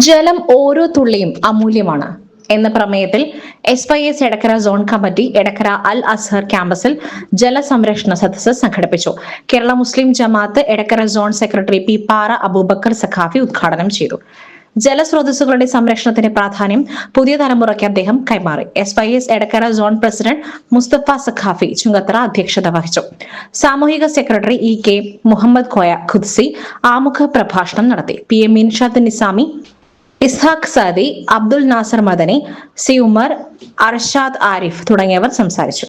ജലം ഓരോ തുള്ളിയും അമൂല്യമാണ് എന്ന പ്രമേയത്തിൽ SYS Edakkara zone committee Edakkara Al Azhar ക്യാമ്പസിൽ ജലസംരക്ഷണ സദസ്സ് സംഘടിപ്പിച്ചു. Kerala Muslim Jamaath Edakkara zone secretary P Para Abubakar Saqafi ഉദ്ഘാടനം ചെയ്തു. ജലസ്രോതസ്സുകളുടെ സംരക്ഷണത്തിന്റെ പ്രാധാന്യം പുതിയ തലമുറയ്ക്ക് അദ്ദേഹം കൈമാറി. SYS Edakkara zone president Mustafa Saqafi Chungathara അധ്യക്ഷത വഹിച്ചു. സാമൂഹിക സെക്രട്ടറി EK മുഹമ്മദ് കോയ ഖുദ്സി ആമുഖ പ്രഭാഷണം നടത്തി. PM ഇൻഷാദ് നിസാമി, ഇസ്ഹാഖ് സാദി, അബ്ദുൽ നാസർ മദനി, സി ഉമർ, അർഷാദ് ആരിഫ് തുടങ്ങിയവർ സംസാരിച്ചു.